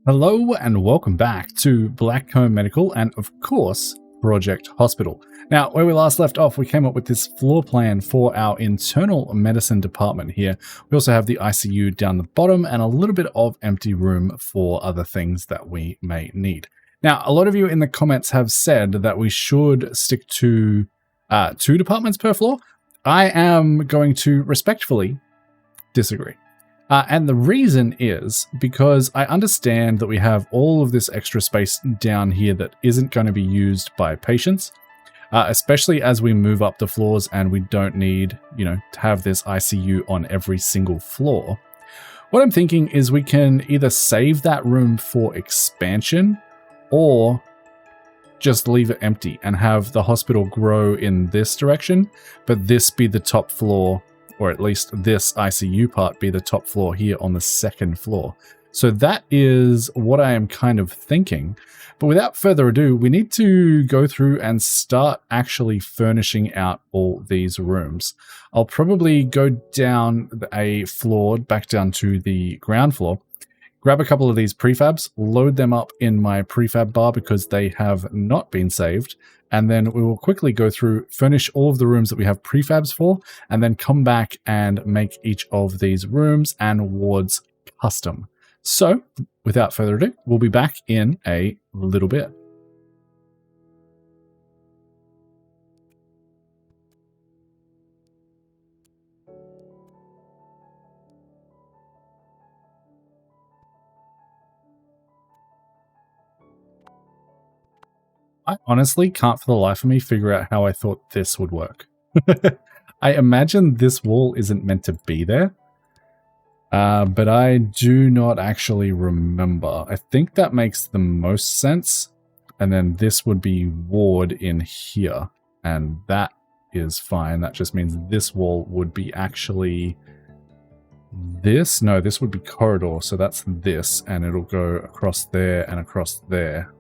Hello and welcome back to Blackcomb Medical and of course Project Hospital. Now where we last left off we came up with this floor plan for our internal medicine department here. We also have the ICU down the bottom and a little bit of empty room for other things that we may need. Now a lot of you in the comments have said that we should stick to 2 departments per floor. I am going to respectfully disagree. And the reason is because I understand that we have all of this extra space down here that isn't going to be used by patients, especially as we move up the floors and we don't need, to have this ICU on every single floor. What I'm thinking is we can either save that room for expansion or just leave it empty and have the hospital grow in this direction, but this be the top floor, or at least this ICU part be the top floor here on the 2nd floor. So that is what I am kind of thinking. But without further ado, we need to go through and start actually furnishing out all these rooms. I'll probably go down a floor, back down to the ground floor, grab a couple of these prefabs, load them up in my prefab bar because they have not been saved, and then we will quickly go through, furnish all of the rooms that we have prefabs for, and then come back and make each of these rooms and wards custom. So, without further ado, we'll be back in a little bit. I honestly can't for the life of me figure out how I thought this would work. I imagine this wall isn't meant to be there, but I do not actually remember. I think that makes the most sense, and then this would be ward in here, and that is fine. That just means this wall would be actually this. No, this would be corridor, so that's this, and it'll go across there and across there.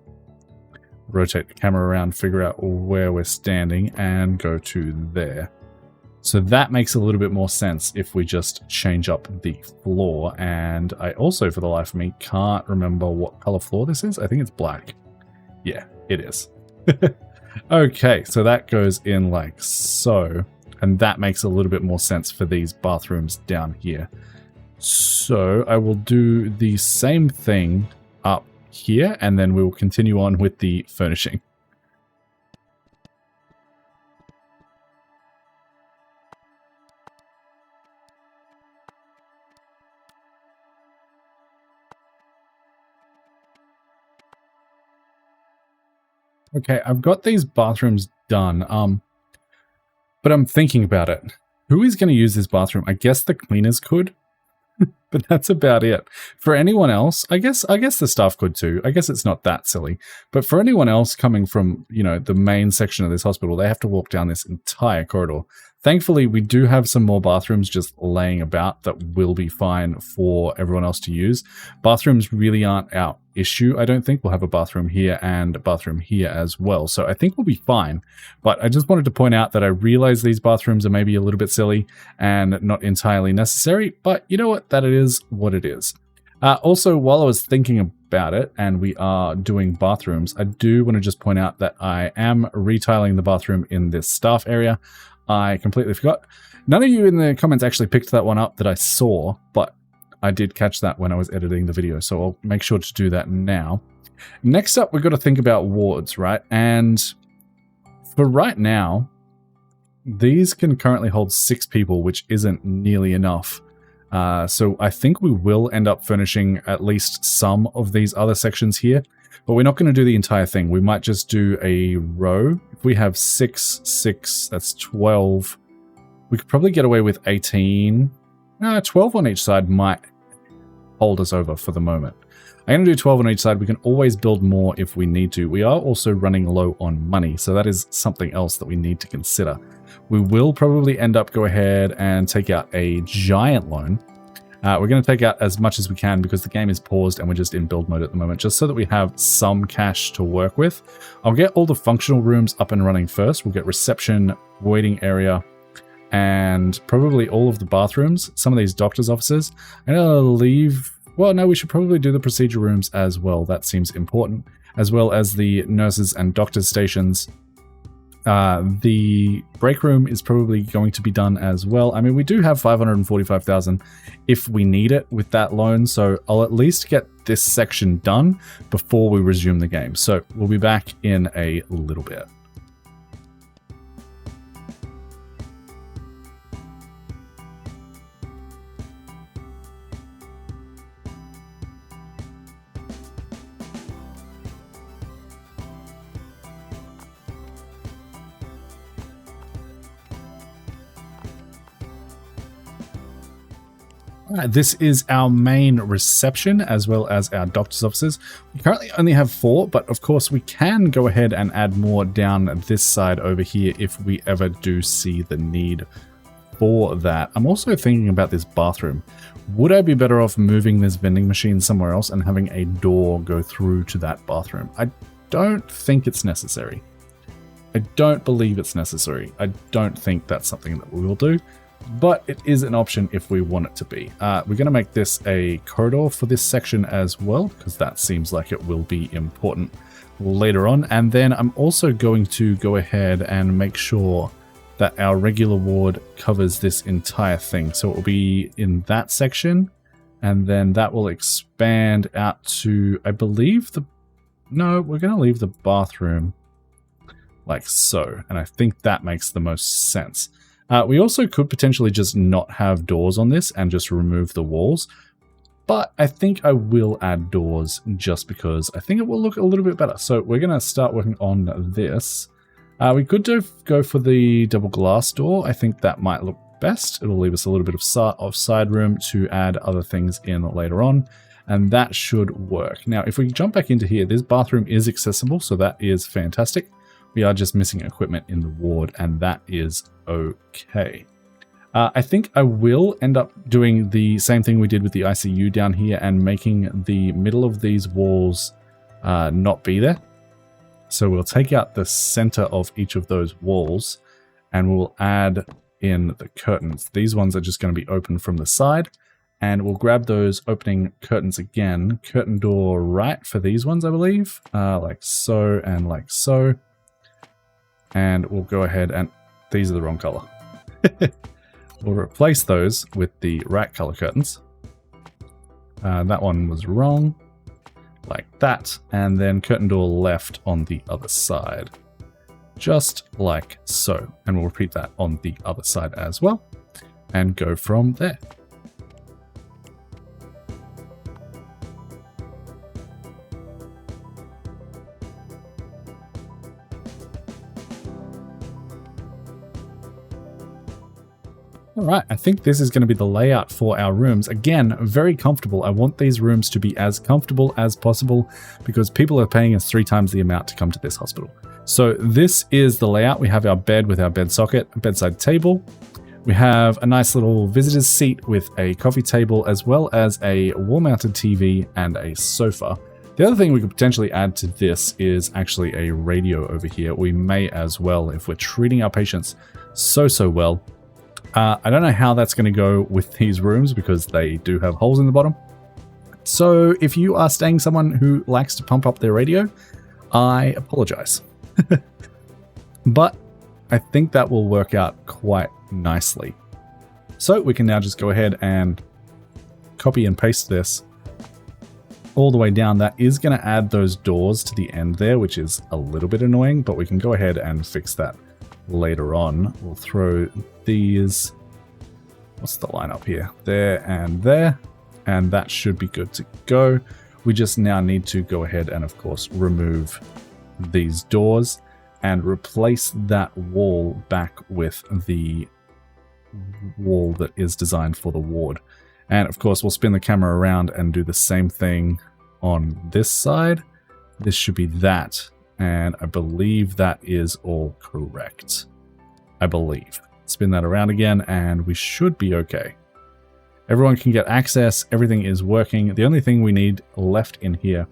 Rotate the camera around, figure out where we're standing, and go to there. So that makes a little bit more sense if we just change up the floor. And I also, for the life of me, can't remember what color floor this is. I think it's black. Yeah, it is. Okay, so that goes in like so. And that makes a little bit more sense for these bathrooms down here. So I will do the same thing up here, and then we will continue on with the furnishing. Okay, I've got these bathrooms done, but I'm thinking about it. Who is going to use this bathroom? I guess the cleaners could. But that's about it. For anyone else, I guess the staff could too. I guess it's not that silly. But for anyone else coming from, the main section of this hospital, they have to walk down this entire corridor. Thankfully, we do have some more bathrooms just laying about that will be fine for everyone else to use. Bathrooms really aren't our issue, I don't think. We'll have a bathroom here and a bathroom here as well. So I think we'll be fine. But I just wanted to point out that I realize these bathrooms are maybe a little bit silly and not entirely necessary. But you know what? That it is what it is. Also, while I was thinking about it and we are doing bathrooms, I do want to just point out that I am retiling the bathroom in this staff area. I completely forgot. None of you in the comments actually picked that one up that I saw, but I did catch that when I was editing the video, so I'll make sure to do that now. Next up, we've got to think about wards, right? And for right now, these can currently hold 6 people, which isn't nearly enough. So I think we will end up furnishing at least some of these other sections here, but we're not going to do the entire thing. We might just do a row. If we have 6, that's 12. We could probably get away with 18. 12 on each side might hold us over for the moment. I'm going to do 12 on each side. We can always build more if we need to. We are also running low on money, so that is something else that we need to consider. We will probably end up go ahead and take out a giant loan. We're going to take out as much as we can because the game is paused and we're just in build mode at the moment, just so that we have some cash to work with. I'll get all the functional rooms up and running first. We'll get reception, waiting area, and probably all of the bathrooms, some of these doctor's offices. I'm going to leave Well, no, we should probably do the procedure rooms as well. That seems important, as well as the nurses and doctors' stations. The break room is probably going to be done as well. I mean, we do have 545,000 if we need it with that loan, so I'll at least get this section done before we resume the game. So we'll be back in a little bit. This is our main reception as well as our doctor's offices. We currently only have 4, but of course we can go ahead and add more down this side over here if we ever do see the need for that. I'm also thinking about this bathroom. Would I be better off moving this vending machine somewhere else and having a door go through to that bathroom? I don't think it's necessary. I don't believe it's necessary. I don't think that's something that we will do. But it is an option if we want it to be. We're going to make this a corridor for this section as well, because that seems like it will be important later on. And then I'm also going to go ahead and make sure that our regular ward covers this entire thing. So it will be in that section, and then that will expand out to, I believe, no, we're going to leave the bathroom like so. And I think that makes the most sense. We also could potentially just not have doors on this and just remove the walls, but I think I will add doors just because I think it will look a little bit better. So we're going to start working on this. We could go for the double glass door. I think that might look best. It'll leave us a little bit of side room to add other things in later on, and that should work. Now, if we jump back into here, this bathroom is accessible, so that is fantastic. We are just missing equipment in the ward, and that is okay. I think I will end up doing the same thing we did with the ICU down here and making the middle of these walls not be there. So we'll take out the center of each of those walls and we'll add in the curtains. These ones are just going to be open from the side, and we'll grab those opening curtains again. Curtain door right for these ones, I believe, like so and like so. And we'll go ahead and these are the wrong color. We'll replace those with the right color curtains. That one was wrong, like that. And then curtain door left on the other side, just like so. And we'll repeat that on the other side as well and go from there. All right, I think this is going to be the layout for our rooms. Again, very comfortable. I want these rooms to be as comfortable as possible because people are paying us 3 times the amount to come to this hospital. So this is the layout. We have our bed with our bed socket, a bedside table. We have a nice little visitor's seat with a coffee table, as well as a wall-mounted TV and a sofa. The other thing we could potentially add to this is actually a radio over here. We may as well, if we're treating our patients so well. I don't know how that's going to go with these rooms because they do have holes in the bottom. So if you are staying someone who likes to pump up their radio, I apologize. But I think that will work out quite nicely. So we can now just go ahead and copy and paste this all the way down. That is going to add those doors to the end there, which is a little bit annoying, but we can go ahead and fix that later on. We'll throw these, what's the line up here? There, and that should be good to go. We just now need to go ahead and of course remove these doors and replace that wall back with the wall that is designed for the ward. And of course we'll spin the camera around and do the same thing on this side. This should be that. And I believe that is all correct. I believe. Spin that around again and we should be okay. Everyone can get access. Everything is working. The only thing we need left in here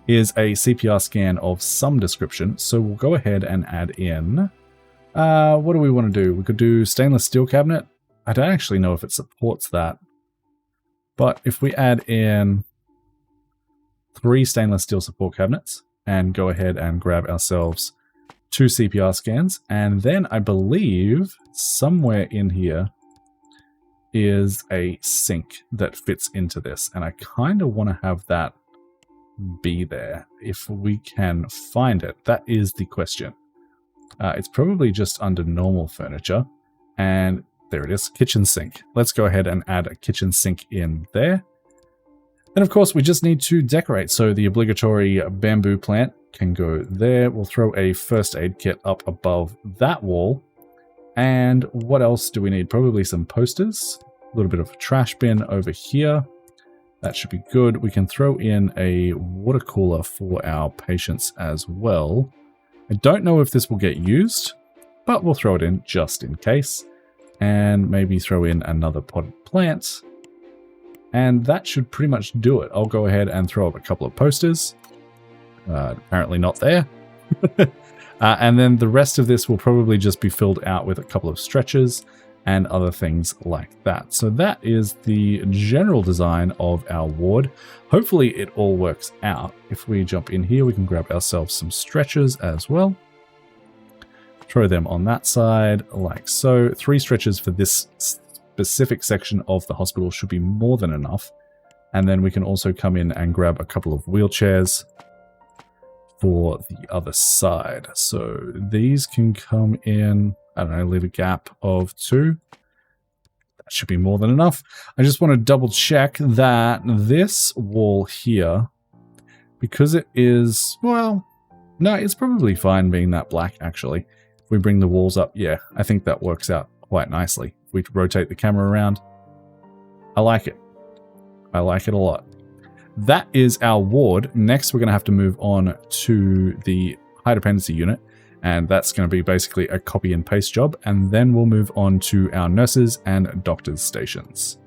is a CPR scan of some description. So we'll go ahead and add in... what do we want to do? We could do stainless steel cabinet. I don't actually know if it supports that. But if we add in 3 stainless steel support cabinets and go ahead and grab ourselves 2 CPR scans, and then I believe somewhere in here is a sink that fits into this, and I kind of want to have that be there if we can find it. That is the question. It's probably just under normal furniture, and there it is, kitchen sink. Let's go ahead and add a kitchen sink in there. And of course, we just need to decorate. So the obligatory bamboo plant can go there. We'll throw a first aid kit up above that wall. And what else do we need? Probably some posters, a little bit of a trash bin over here. That should be good. We can throw in a water cooler for our patients as well. I don't know if this will get used, but we'll throw it in just in case. And maybe throw in another potted plant. And that should pretty much do it. I'll go ahead and throw up a couple of posters. Apparently not there. And then the rest of this will probably just be filled out with a couple of stretchers and other things like that. So that is the general design of our ward. Hopefully it all works out. If we jump in here, we can grab ourselves some stretchers as well. Throw them on that side like so. 3 stretchers for this specific section of the hospital should be more than enough. And then we can also come in and grab a couple of wheelchairs for the other side. So these can come in, I don't know, leave a gap of 2. That should be more than enough. I just want to double check that this wall here, because it is, well, no, it's probably fine being that black actually. If we bring the walls up, yeah, I think that works out quite nicely. If we rotate the camera around, I like it. I like it a lot. That is our ward. Next, we're going to have to move on to the high dependency unit, and that's going to be basically a copy and paste job, and then we'll move on to our nurses and doctors' stations.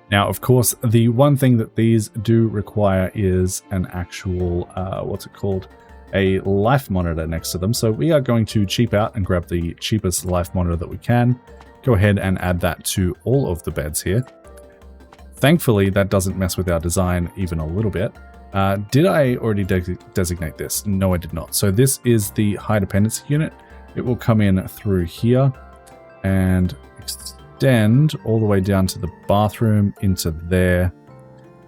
Now, of course, the one thing that these do require is an actual, what's it called? A life monitor next to them. So we are going to cheap out and grab the cheapest life monitor that we can. Go ahead and add that to all of the beds here. Thankfully, that doesn't mess with our design even a little bit. Did I already designate this? No, I did not. So this is the high dependency unit. It will come in through here and extend all the way down to the bathroom, into there,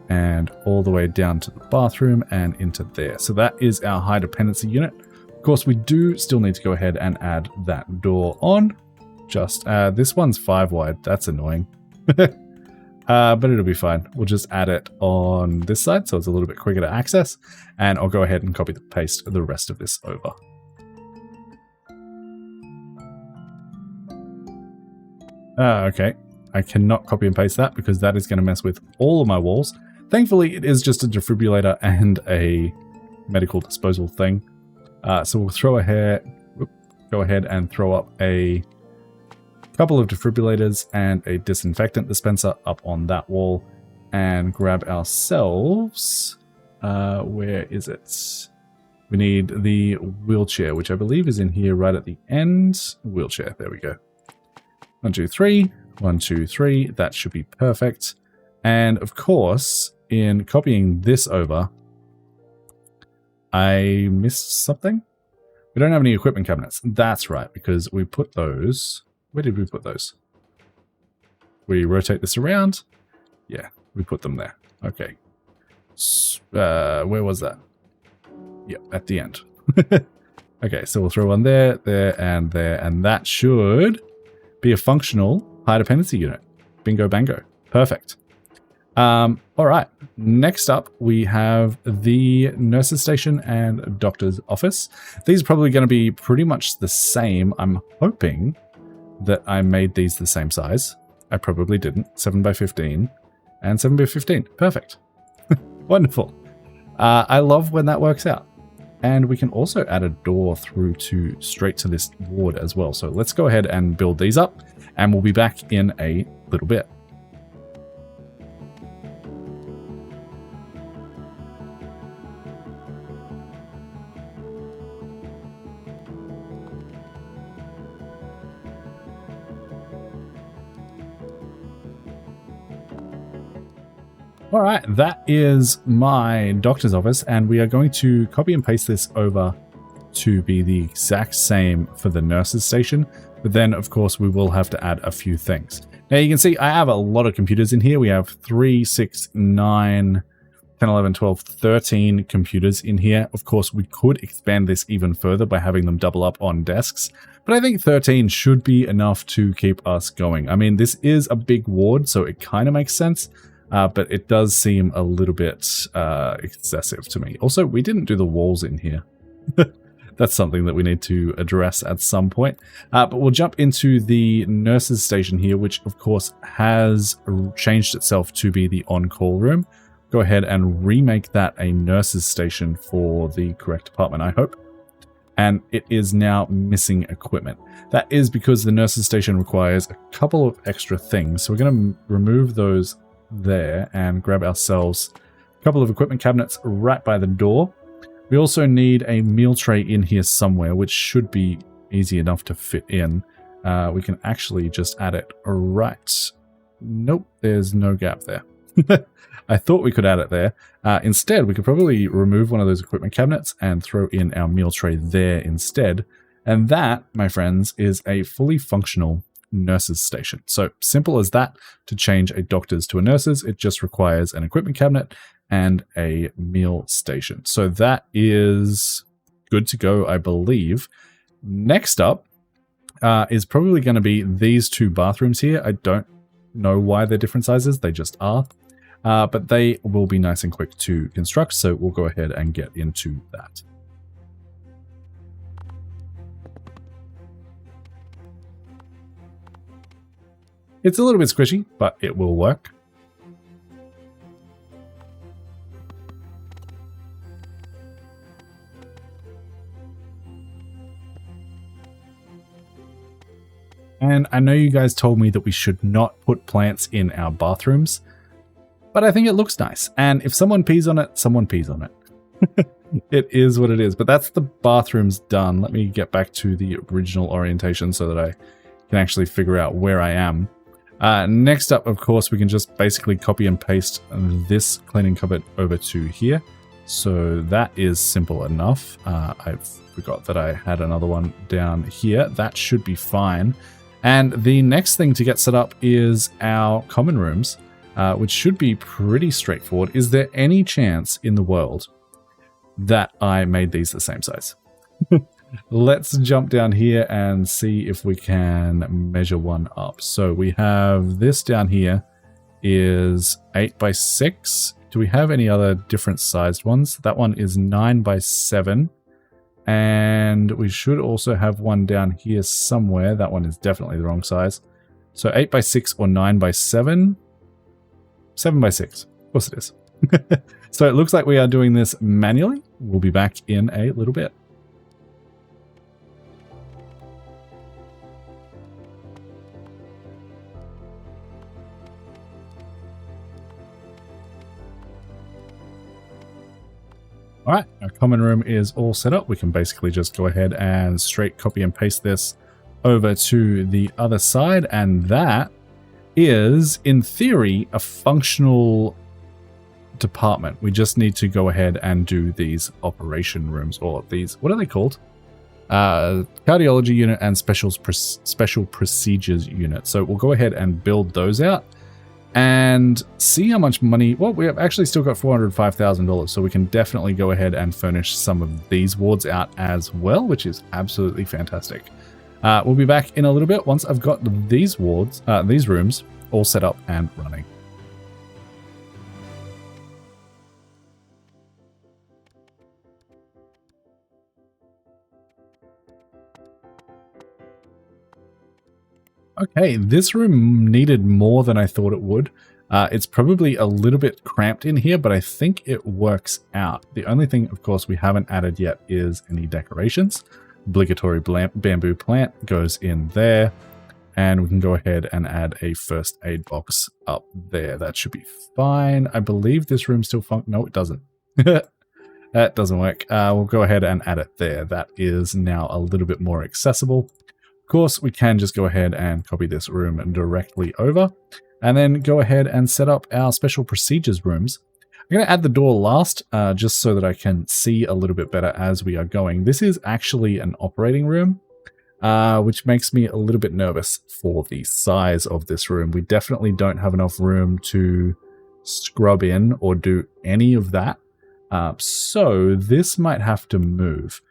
and all the way down to the bathroom and into there. So that is our high dependency unit. Of course, we do still need to go ahead and add that door on. Just this one's 5 wide. That's annoying. But it'll be fine. We'll just add it on this side so it's a little bit quicker to access. And I'll go ahead and copy and paste the rest of this over. Okay. I cannot copy and paste that because that is going to mess with all of my walls. Thankfully, it is just a defibrillator and a medical disposal thing. So we'll go ahead and throw up a couple of defibrillators and a disinfectant dispenser up on that wall, and grab ourselves, where is it? We need the wheelchair, which I believe is in here right at the end. Wheelchair, there we go. 1, 2, 3, 1, 2, 3, that should be perfect. And of course, in copying this over, I missed something. We don't have any equipment cabinets. That's right, because we put those... Where did we put those? We rotate this around. Yeah, we put them there. Okay. Where was that? Yeah, at the end. Okay, so we'll throw one there, and that should be a functional high dependency unit. Bingo bango. Perfect. All right. Next up, we have the nurse's station and doctor's office. These are probably going to be pretty much the same. I'm hoping that I made these the same size. I probably didn't. 7 by 15 and 7 by 15. Perfect. Wonderful. I love when that works out. And we can also add a door through to straight to this ward as well. So let's go ahead and build these up, and we'll be back in a little bit. All right, that is my doctor's office, and we are going to copy and paste this over to be the exact same for the nurse's station. But then, of course, we will have to add a few things. Now, you can see I have a lot of computers in here. We have 3, 6, 9, 10, 11, 12, 13 computers in here. Of course, we could expand this even further by having them double up on desks. But I think 13 should be enough to keep us going. I mean, this is a big ward, so it kind of makes sense. But it does seem a little bit excessive to me. Also, we didn't do the walls in here. That's something that we need to address at some point. But we'll jump into the nurse's station here, which of course has changed itself to be the on-call room. Go ahead and remake that a nurse's station for the correct department, I hope. And it is now missing equipment. That is because the nurse's station requires a couple of extra things. So we're going to remove those there and grab ourselves a couple of equipment cabinets right by the door. We also need a meal tray in here somewhere, which should be easy enough to fit in. We can actually just add it right. Nope, there's no gap there. I thought we could add it there. Instead, we could probably remove one of those equipment cabinets and throw in our meal tray there instead. And that, my friends, is a fully functional nurse's station. So simple as that to change a doctor's to a nurse's. It just requires an equipment cabinet and a meal station. So that is good to go, I believe. Next up is probably going to be these two bathrooms here. I don't know why they're different sizes. They just are. But they will be nice and quick to construct. So we'll go ahead and get into that. It's a little bit squishy, but it will work. And I know you guys told me that we should not put plants in our bathrooms, but I think it looks nice. And if someone pees on it, someone pees on it. It is what it is. But that's the bathrooms done. Let me get back to the original orientation so that I can actually figure out where I am. Next up, of course, we can just basically copy and paste this cleaning cupboard over to here. So that is simple enough. I forgot that I had another one down here. That should be fine. And the next thing to get set up is our common rooms, which should be pretty straightforward. Is there any chance in the world that I made these the same size? Let's jump down here and see if we can measure one up. So we have this down here is 8 by 6. Do we have any other different sized ones? That one is 9 by 7. And we should also have one down here somewhere. That one is definitely the wrong size. So 8 by 6 or 9 by 7. 7 by 6. Of course it is. So it looks like we are doing this manually. We'll be back in a little bit. All right, our common room is all set up. We can basically just go ahead and straight copy and paste this over to the other side. And that is, in theory, a functional department. We just need to go ahead and do these operation rooms, or these, what are they called? Cardiology unit and special procedures unit. So we'll go ahead and build those out and see how much money. Well, we have actually still got $405,000, so we can definitely go ahead and furnish some of these wards out as well, which is absolutely fantastic. We'll be back in a little bit once I've got these wards, these rooms all set up and running. Okay, this room needed more than I thought it would. It's probably a little bit cramped in here, but I think it works out. The only thing, of course, we haven't added yet is any decorations. Obligatory bamboo plant goes in there, and we can go ahead and add a first aid box up there. That should be fine. I believe this room still no, it doesn't. That doesn't work. We'll go ahead and add it there. That is now a little bit more accessible. Of course, we can just go ahead and copy this room directly over. and then go ahead and set up our special procedures rooms. I'm going to add the door last, just so that I can see a little bit better as we are going. This is actually an operating room, which makes me a little bit nervous for the size of this room. We definitely don't have enough room to scrub in or do any of that. So this might have to move.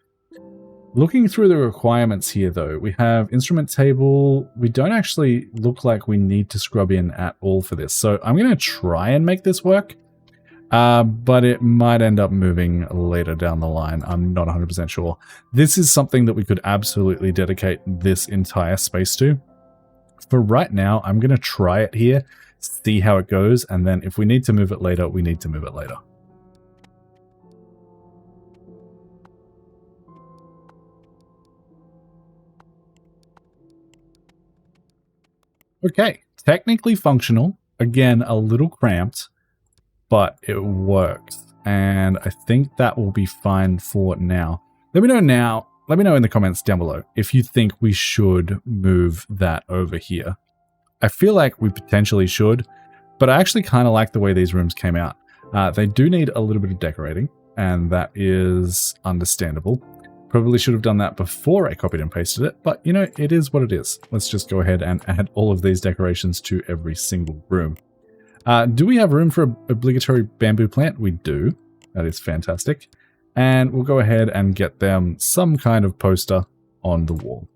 Looking through the requirements here, though, we have instrument table. We don't actually look like we need to scrub in at all for this. So I'm going to try and make this work. But it might end up moving later down the line. I'm not 100% sure. This is something that we could absolutely dedicate this entire space to. For right now, I'm going to try it here, see how it goes, and then if we need to move it later, we need to move it later. Okay, technically functional. Again, a little cramped, but it works. And I think that will be fine for now. Let me know in the comments down below if you think we should move that over here. I feel like we potentially should, but I actually kind of like the way these rooms came out. They do need a little bit of decorating, and that is understandable. Probably should have done that before I copied and pasted it, but you know, it is what it is. Let's just go ahead and add all of these decorations to every single room. Do we have room for an obligatory bamboo plant? We do. That is fantastic. And we'll go ahead and get them some kind of poster on the wall.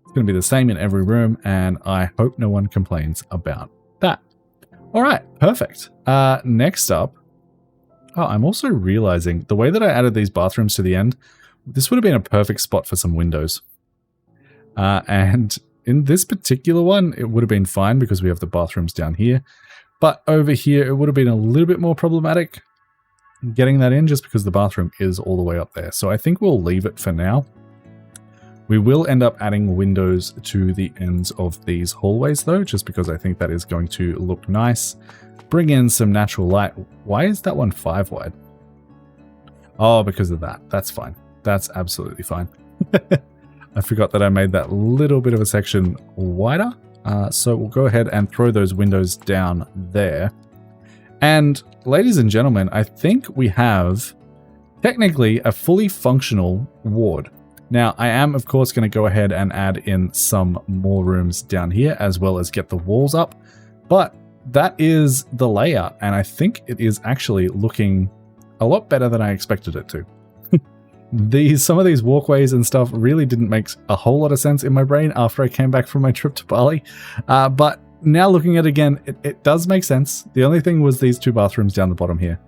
It's going to be the same in every room, and I hope no one complains about that. All right, perfect. Next up, I'm also realizing the way that I added these bathrooms to the end, this would have been a perfect spot for some windows. And in this particular one, it would have been fine because we have the bathrooms down here. But over here, it would have been a little bit more problematic getting that in just because the bathroom is all the way up there. So I think we'll leave it for now. We will end up adding windows to the ends of these hallways though, just because I think that is going to look nice. Bring in some natural light. Why is that one 5 wide? Oh, because of that. That's fine. That's absolutely fine. I forgot that I made that little bit of a section wider. So we'll go ahead and throw those windows down there. And ladies and gentlemen, I think we have technically a fully functional ward. Now, I am, of course, going to go ahead and add in some more rooms down here as well as get the walls up. But that is the layout, and I think it is actually looking a lot better than I expected it to. Some of these walkways and stuff really didn't make a whole lot of sense in my brain after I came back from my trip to Bali. But now looking at it again, it does make sense. The only thing was these 2 bathrooms down the bottom here.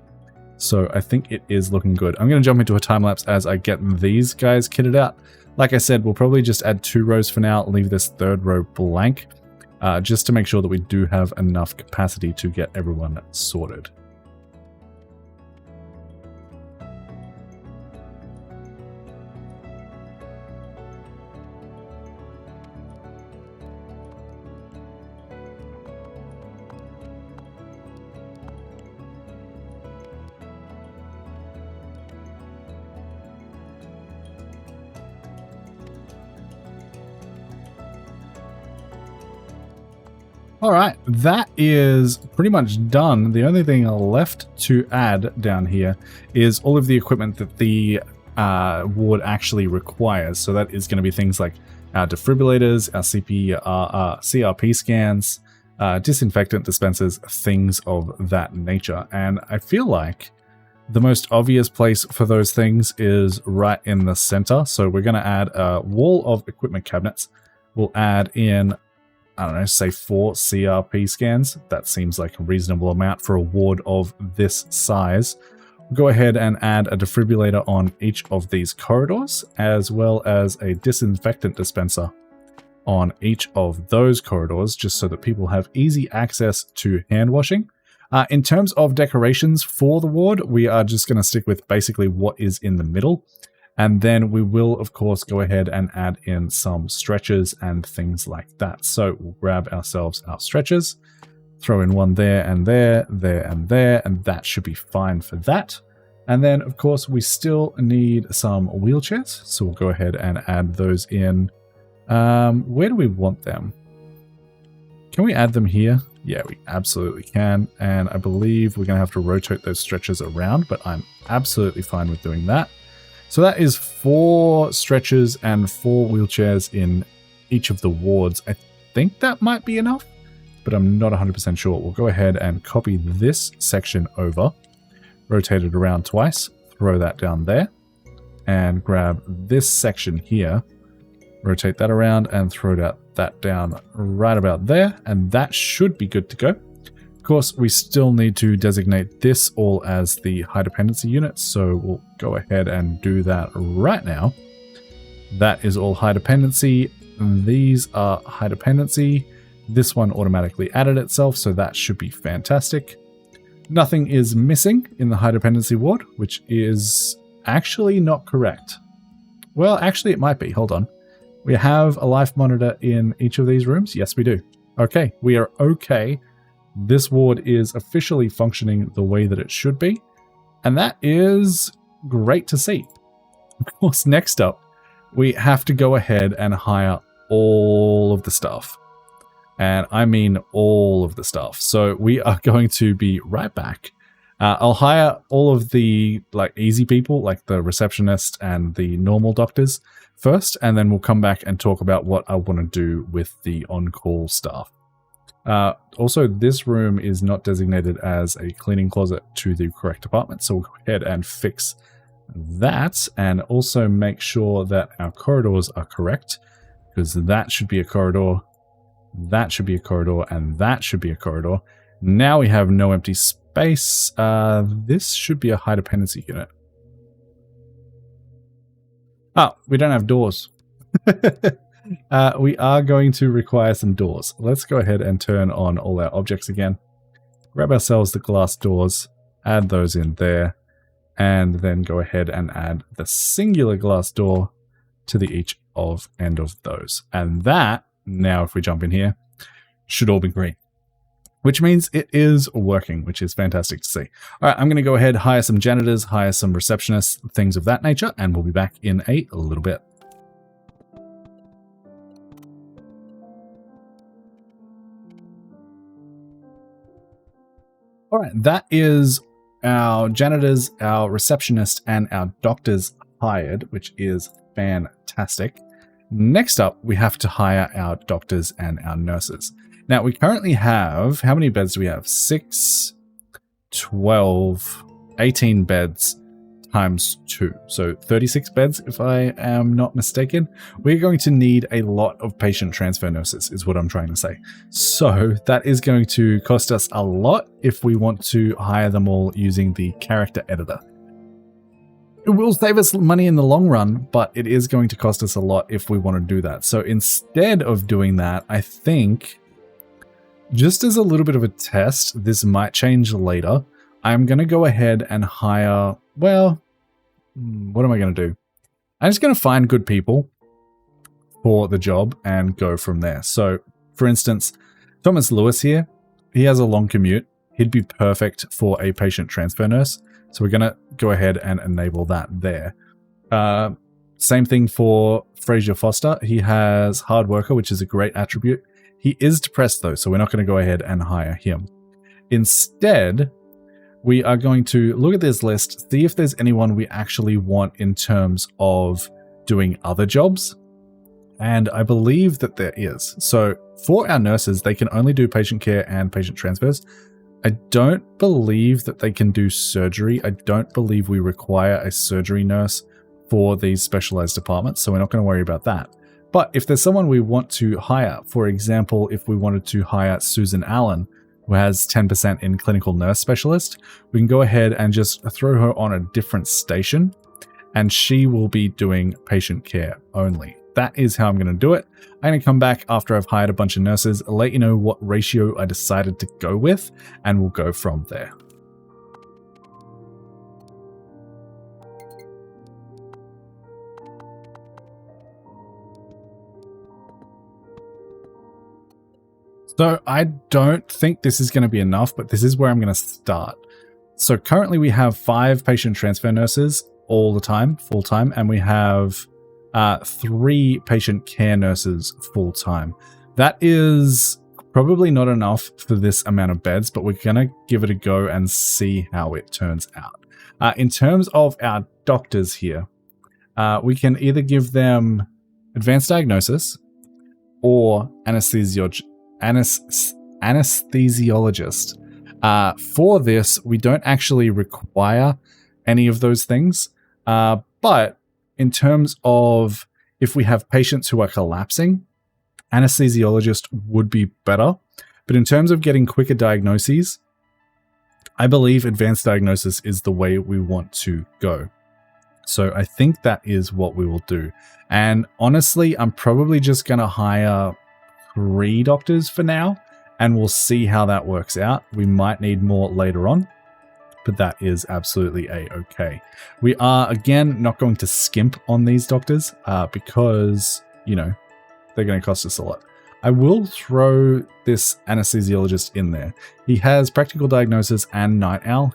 So I think it is looking good. I'm going to jump into a time lapse as I get these guys kitted out. Like I said, we'll probably just add 2 rows for now, leave this 3rd row blank, just to make sure that we do have enough capacity to get everyone sorted. All right, that is pretty much done. The only thing left to add down here is all of the equipment that the ward actually requires. So that is going to be things like our defibrillators, our CRP scans, disinfectant dispensers, things of that nature. And I feel like the most obvious place for those things is right in the center. So we're going to add a wall of equipment cabinets. We'll add in, I don't know, say 4 CRP scans. That seems like a reasonable amount for a ward of this size. We'll go ahead and add a defibrillator on each of these corridors, as well as a disinfectant dispenser on each of those corridors, just so that people have easy access to hand washing. In terms of decorations for the ward, we are just going to stick with basically what is in the middle. And then we will, of course, go ahead and add in some stretchers and things like that. So we'll grab ourselves our stretchers, throw in one there and there, there and there, and that should be fine for that. And then, of course, we still need some wheelchairs. So we'll go ahead and add those in. Where do we want them? Can we add them here? Yeah, we absolutely can. And I believe we're going to have to rotate those stretchers around, but I'm absolutely fine with doing that. So that is 4 stretchers and 4 wheelchairs in each of the wards. I think that might be enough, but I'm not 100% sure. We'll go ahead and copy this section over, rotate it around twice, throw that down there, and grab this section here, rotate that around and throw that down right about there, and that should be good to go. Of course, we still need to designate this all as the high dependency unit, so we'll go ahead and do that right now. That is all high dependency. These are high dependency. This one automatically added itself, so that should be fantastic. Nothing is missing in the high dependency ward, which is actually not correct. Well, actually it might be. Hold on. We have a life monitor in each of these rooms. Yes, we do. Okay, we are okay. This ward is officially functioning the way that it should be, and that is great to see. Of course, next up, we have to go ahead and hire all of the staff. And I mean all of the staff. So we are going to be right back. I'll hire all of the easy people, like the receptionist and the normal doctors first, and then we'll come back and talk about what I want to do with the on-call staff. Also, this room is not designated as a cleaning closet to the correct department, so we'll go ahead and fix that, and also make sure that our corridors are correct, because that should be a corridor, that should be a corridor, and that should be a corridor. Now we have no empty space. This should be a high dependency unit. Oh, we don't have doors. We are going to require some doors. Let's go ahead and turn on all our objects again. Grab ourselves the glass doors, add those in there, and then go ahead and add the singular glass door to the each of end of those. And that, now if we jump in here, should all be green, which means it is working, which is fantastic to see. All right, I'm going to go ahead, hire some janitors, hire some receptionists, things of that nature, and we'll be back in a little bit. All right, that is our janitors, our receptionist, and our doctors hired, which is fantastic. Next up, we have to hire our doctors and our nurses. Now, we currently have, how many beds do we have? 6, 12, 18 beds times 2. So 36 beds, if I am not mistaken. We're going to need a lot of patient transfer nurses, is what I'm trying to say. So that is going to cost us a lot if we want to hire them all using the character editor. It will save us money in the long run, but it is going to cost us a lot if we want to do that. So instead of doing that, I think, just as a little bit of a test, this might change later, I'm going to go ahead and hire, well, what am I going to do? I'm just going to find good people for the job and go from there. So, for instance, Thomas Lewis here, he has a long commute. He'd be perfect for a patient transfer nurse. So we're going to go ahead and enable that there. Same thing for Fraser Foster. He has hard worker, which is a great attribute. He is depressed though, so we're not going to go ahead and hire him. Instead, we are going to look at this list, see if there's anyone we actually want in terms of doing other jobs. And I believe that there is. So for our nurses, they can only do patient care and patient transfers. I don't believe that they can do surgery. I don't believe we require a surgery nurse for these specialized departments, so we're not going to worry about that. But if there's someone we want to hire, for example, if we wanted to hire Susan Allen, who has 10% in clinical nurse specialist, we can go ahead and just throw her on a different station, and she will be doing patient care only. That is how I'm going to do it. I'm going to come back after I've hired a bunch of nurses, let you know what ratio I decided to go with, and we'll go from there. So I don't think this is going to be enough, but this is where I'm going to start. So currently we have 5 patient transfer nurses all the time, full time, and we have 3 patient care nurses full time. That is Probably not enough for this amount of beds, but we're going to give it a go and see how it turns out. In terms of our doctors here, we can either give them advanced diagnosis or anesthesiologist. For this, we don't actually require any of those things, but in terms of if we have patients who are collapsing, anesthesiologist would be better. But in terms of getting quicker diagnoses, I believe advanced diagnosis is the way we want to go. So I think that is what we will do. And honestly, I'm probably just going to hire 3 doctors for now, and we'll see how that works out. We might need more later on, but that is absolutely a-okay. We are, again, not going to skimp on these doctors because, you know, they're going to cost us a lot. I will throw this anesthesiologist in there. He has practical diagnosis and night owl.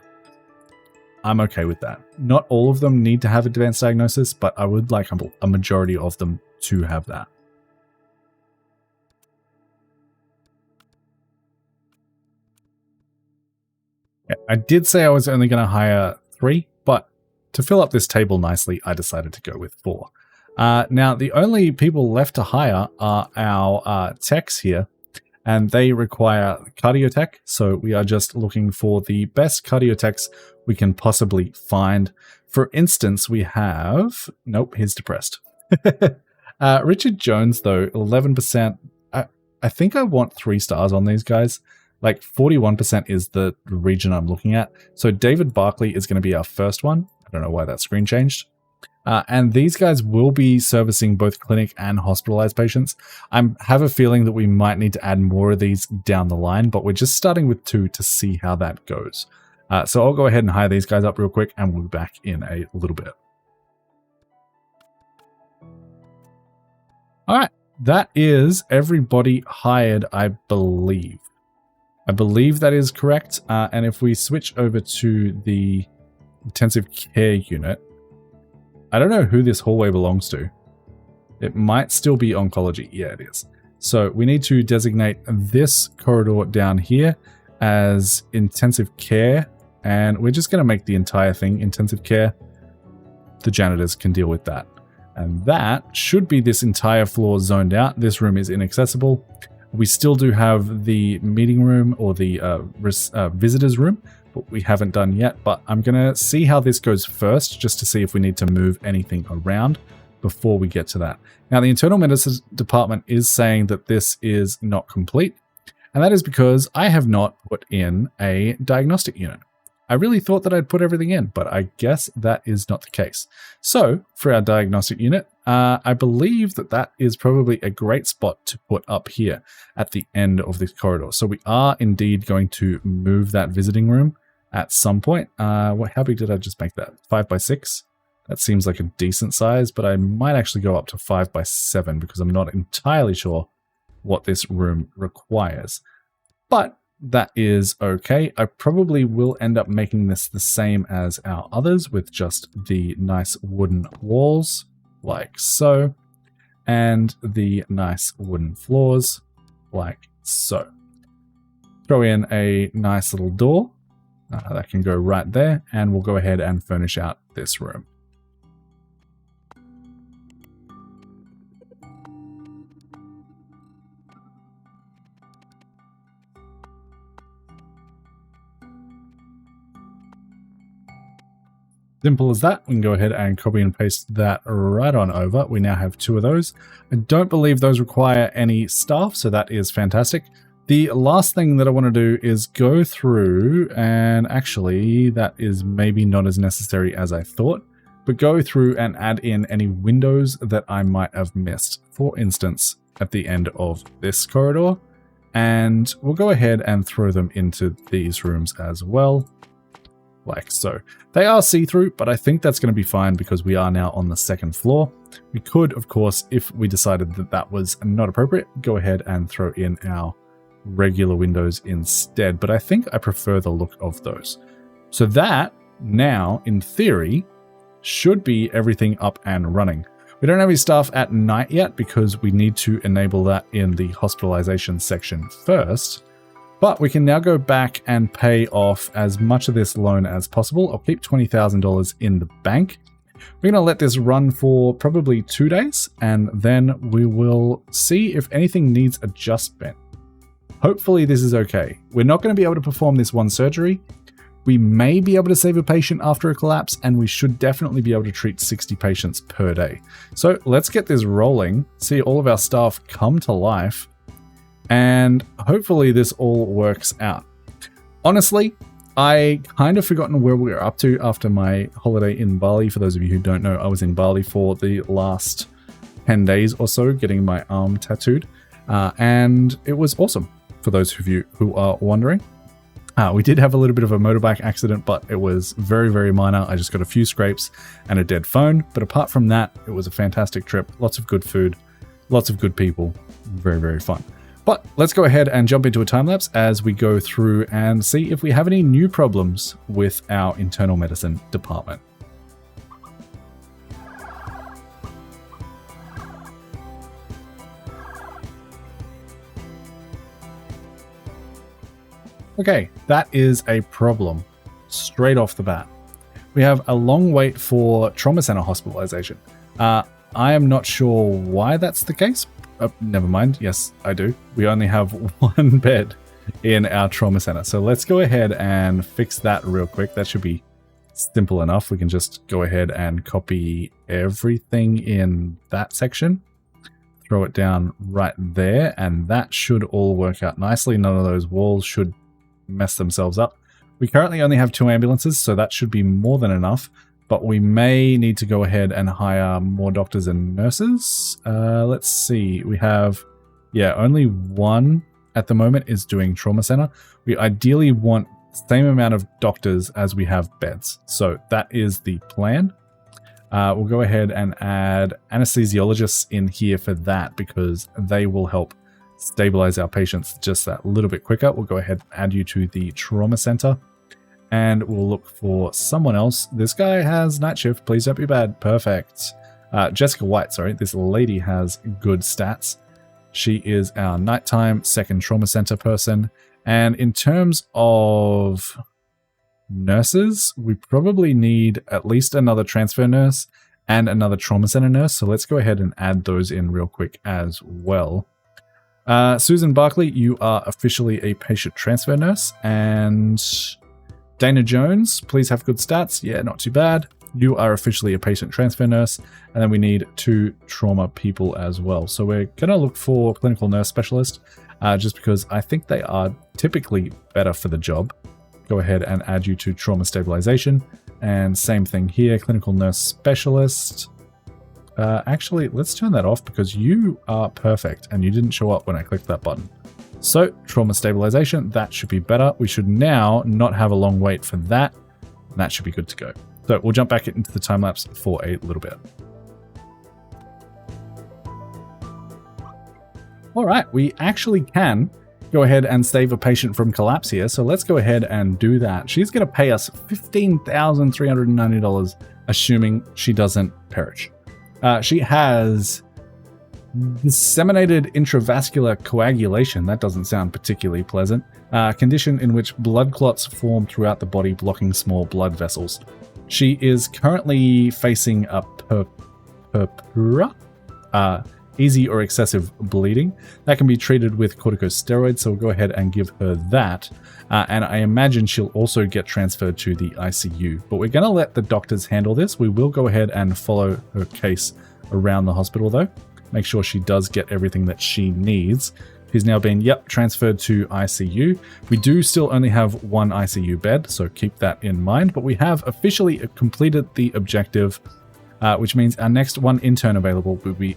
I'm okay with that. Not all of them need to have advanced diagnosis, but I would like a majority of them to have that. Yeah, I did say I was only going to hire 3, but to fill up this table nicely, I decided to go with 4. Now, the only people left to hire are our techs here, and they require cardio tech. So we are just looking for the best cardio techs we can possibly find. For instance, we have... Nope, he's depressed. Richard Jones, though, 11%. I think I want 3 stars on these guys. Like 41% is the region I'm looking at. So David Barkley is going to be our first one. I don't know why that screen changed. And these guys will be servicing both clinic and hospitalized patients. I have a feeling that we might need to add more of these down the line, but we're just starting with 2 to see how that goes. So I'll go ahead and hire these guys up real quick, and we'll be back in a little bit. All right, that is everybody hired, I believe. I believe that is correct. And if we switch over to the intensive care unit, I don't know who this hallway belongs to. It might still be oncology. Yeah, it is. So we need to designate this corridor down here as intensive care. And we're just going to make the entire thing intensive care. The janitors can deal with that. And that should be this entire floor zoned out. This room is inaccessible. We still do have the meeting room or the visitors room, but we haven't done yet. But I'm going to see how this goes first, just to see if we need to move anything around before we get to that. Now, the internal medicine department is saying that this is not complete, and that is because I have not put in a diagnostic unit. I really thought that I'd put everything in, but I guess that is not the case. So for our diagnostic unit, I believe that that is probably a great spot to put up here at the end of this corridor. So we are indeed going to move that visiting room at some point. How big did I just make that? 5 by 6? That seems like a decent size, but I might actually go up to 5 by 7 because I'm not entirely sure what this room requires. But that is okay. I probably will end up making this the same as our others with just the nice wooden walls like so, and the nice wooden floors like so. Throw in a nice little door that can go right there, and we'll go ahead and furnish out this room. Simple as that. We can go ahead and copy and paste that right on over. We now have 2 of those. I don't believe those require any staff, so that is fantastic. The last thing that I want to do is go through, and actually that is maybe not as necessary as I thought, but go through and add in any windows that I might have missed. For instance, at the end of this corridor, and we'll go ahead and throw them into these rooms as well. Like so. They are see-through, but I think that's going to be fine because we are now on the 2nd floor. We could, of course, if we decided that that was not appropriate, go ahead and throw in our regular windows instead, but I think I prefer the look of those. So that now, in theory, should be everything up and running. We don't have any staff at night yet because we need to enable that in the hospitalization section first. But we can now go back and pay off as much of this loan as possible. I'll keep $20,000 in the bank. We're going to let this run for probably 2 days, and then we will see if anything needs adjustment. Hopefully this is okay. We're not going to be able to perform this one surgery. We may be able to save a patient after a collapse, and we should definitely be able to treat 60 patients per day. So let's get this rolling, see all of our staff come to life, and hopefully this all works out. Honestly, I kind of forgotten where we were up to after my holiday in Bali. For those of you who don't know, I was in Bali for the last 10 days or so getting my arm tattooed, and it was awesome for those of you who are wondering. We did have a little bit of a motorbike accident, but it was very, very minor. I just got a few scrapes and a dead phone. But apart from that, it was a fantastic trip. Lots of good food, lots of good people. Very, very fun. But let's go ahead and jump into a time lapse as we go through and see if we have any new problems with our internal medicine department. Okay, that is a problem straight off the bat. We have a long wait for trauma center hospitalization. I am not sure why that's the case. Never mind. Yes, I do. We only have one bed in our trauma center. So let's go ahead and fix that real quick. That should be simple enough. We can just go ahead and copy everything in that section, throw it down right there, and that should all work out nicely. None of those walls should mess themselves up. We currently only have 2 ambulances, so that should be more than enough, but we may need to go ahead and hire more doctors and nurses. Let's see. We have, only 1 at the moment is doing trauma center. We ideally want the same amount of doctors as we have beds, so that is the plan. We'll go ahead and add anesthesiologists in here for that because they will help stabilize our patients just that little bit quicker. We'll go ahead and add you to the trauma center, and we'll look for someone else. This guy has night shift. Please don't be bad. Perfect. Jessica White, sorry. This lady has good stats. She is our nighttime second trauma center person. And in terms of nurses, we probably need at least another transfer nurse and another trauma center nurse. So let's go ahead and add those in real quick as well. Susan Barkley, you are officially a patient transfer nurse, and Dana Jones, please have good stats. Yeah, not too bad. You are officially a patient transfer nurse, and then we need 2 trauma people as well. So we're going to look for clinical nurse specialist, just because I think they are typically better for the job. Go ahead and add you to trauma stabilization, and same thing here, clinical nurse specialist. Actually, let's turn that off because you are perfect and you didn't show up when I clicked that button. So, trauma stabilization, that should be better. We should now not have a long wait for that. That should be good to go. So, we'll jump back into the time lapse for a little bit. All right, we actually can go ahead and save a patient from collapse here. So, let's go ahead and do that. She's going to pay us $15,390, assuming she doesn't perish. She has disseminated intravascular coagulation. That doesn't sound particularly pleasant. Condition in which blood clots form throughout the body, blocking small blood vessels. She is currently facing a purpura, easy or excessive bleeding. That can be treated with corticosteroids, so we'll go ahead and give her that. And I imagine she'll also get transferred to the ICU. But we're going to let the doctors handle this. We will go ahead and follow her case around the hospital, though. Make sure she does get everything that she needs. She's now been, transferred to ICU. We do still only have 1 ICU bed, so keep that in mind. But we have officially completed the objective, which means our next 1 intern available will be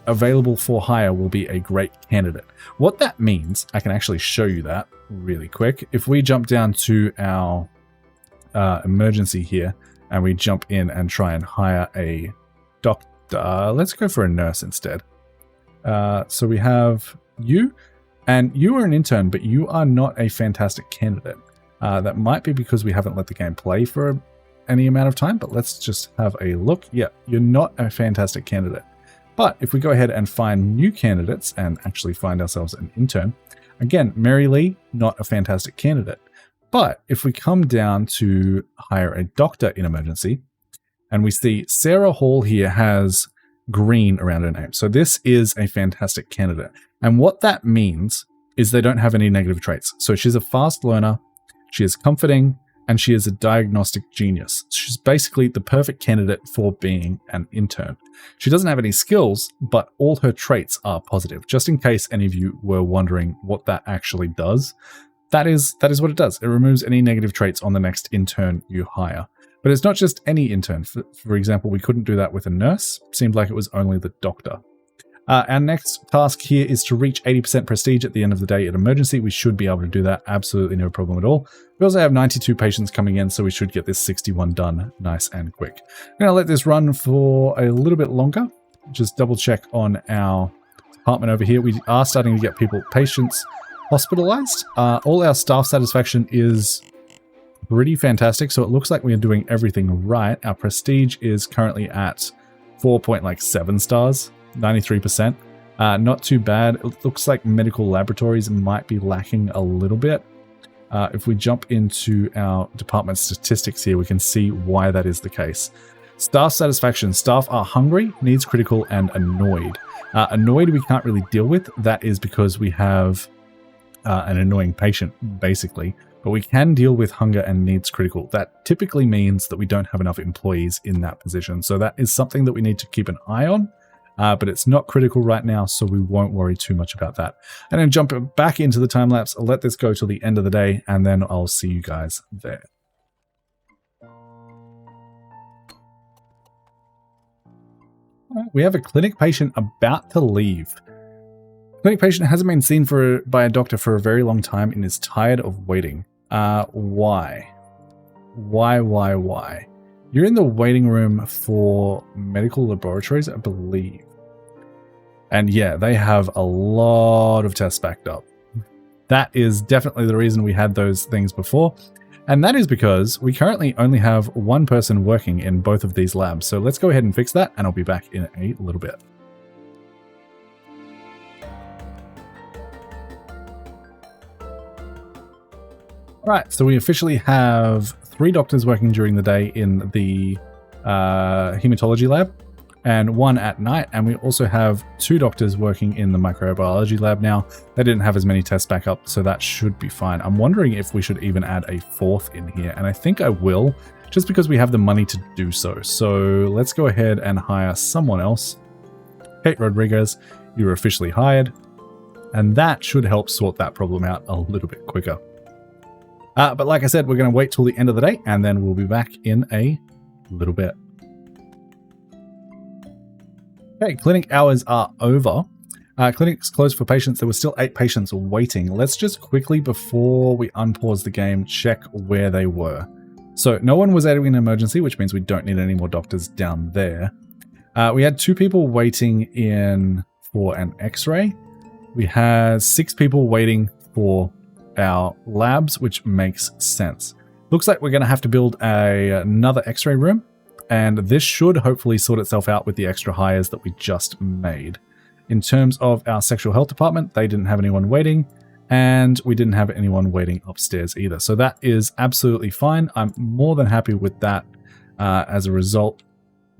available for hire will be a great candidate. What that means, I can actually show you that really quick. If we jump down to our emergency here and we jump in and try and hire a doctor, let's go for a nurse instead. So we have you, and you are an intern, but you are not a fantastic candidate. That might be because we haven't let the game play for any amount of time, but let's just have a look. Yeah, you're not a fantastic candidate. But if we go ahead and find new candidates and actually find ourselves an intern, again, Mary Lee, not a fantastic candidate. But if we come down to hire a doctor in emergency, and we see Sarah Hall here has green around her name. So this is a fantastic candidate. And what that means is they don't have any negative traits. So she's a fast learner, she is comforting, and she is a diagnostic genius. She's basically the perfect candidate for being an intern. She doesn't have any skills, but all her traits are positive. Just in case any of you were wondering what that actually does, that is what it does. It removes any negative traits on the next intern you hire. But it's not just any intern. For example, we couldn't do that with a nurse. Seemed like it was only the doctor. Our next task here is to reach 80% prestige at the end of the day at emergency. We should be able to do that. Absolutely no problem at all. We also have 92 patients coming in, so we should get this 61 done nice and quick. I'm going to let this run for a little bit longer. Just double check on our department over here. We are starting to get patients hospitalized. All our staff satisfaction is pretty fantastic, so it looks like we are doing everything right. Our prestige is currently at 4.7 stars, 93%. Not too bad. It looks like medical laboratories might be lacking a little bit. If we jump into our department statistics here, we can see why that is the case. Staff satisfaction. Staff are hungry, needs critical, and annoyed. Annoyed we can't really deal with. That is because we have an annoying patient, basically. But we can deal with hunger and needs critical. That typically means that we don't have enough employees in that position. So that is something that we need to keep an eye on. But it's not critical right now, so we won't worry too much about that. And then jump back into the time lapse. I'll let this go till the end of the day, and then I'll see you guys there. We have a clinic patient about to leave. Clinic patient hasn't been seen by a doctor for a very long time and is tired of waiting. Why? Why? You're in the waiting room for medical laboratories, I believe. And yeah, they have a lot of tests backed up. That is definitely the reason we had those things before. And that is because we currently only have one person working in both of these labs. So let's go ahead and fix that, and I'll be back in a little bit. All right, so we officially have 3 doctors working during the day in the hematology lab and 1 at night. And we also have 2 doctors working in the microbiology lab now. They didn't have as many tests back up, so that should be fine. I'm wondering if we should even add a 4th in here. And I think I will, just because we have the money to do so. So let's go ahead and hire someone else. Kate Rodriguez, you're officially hired. And that should help sort that problem out a little bit quicker. But like I said, we're going to wait till the end of the day, and then we'll be back in a little bit. Okay, clinic hours are over. Clinic's closed for patients. There were still 8 patients waiting. Let's just quickly, before we unpause the game, check where they were. So no one was out in an emergency, which means we don't need any more doctors down there. We had 2 people waiting in for an x-ray. We had 6 people waiting for our labs, which makes sense. Looks like we're going to have to build another x-ray room, and this should hopefully sort itself out with the extra hires that we just made. In terms of our sexual health department, they didn't have anyone waiting, and we didn't have anyone waiting upstairs either. So that is absolutely fine. I'm more than happy with that. As a result,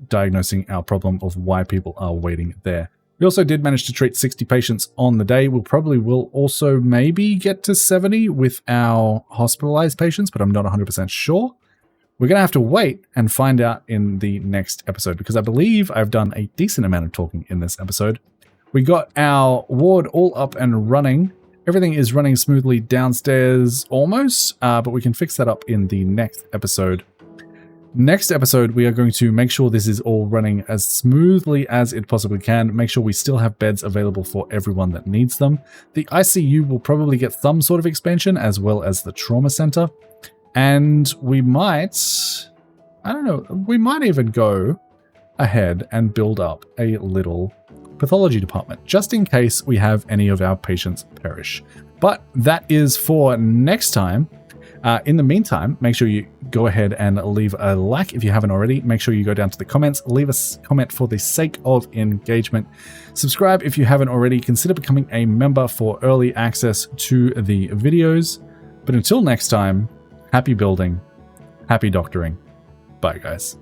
diagnosing our problem of why people are waiting there. We also did manage to treat 60 patients on the day. We'll probably will also maybe get to 70 with our hospitalized patients, but I'm not 100% sure. We're going to have to wait and find out in the next episode, because I believe I've done a decent amount of talking in this episode. We got our ward all up and running. Everything is running smoothly downstairs almost, but we can fix that up in the next episode. Next episode, we are going to make sure this is all running as smoothly as it possibly can. Make sure we still have beds available for everyone that needs them. The ICU will probably get some sort of expansion, as well as the trauma center. And we might, we might even go ahead and build up a little pathology department, just in case we have any of our patients perish. But that is for next time. In the meantime, make sure you go ahead and leave a like if you haven't already. Make sure you go down to the comments, leave a comment for the sake of engagement. Subscribe if you haven't already. Consider becoming a member for early access to the videos. But until next time, happy building, happy doctoring. Bye, guys.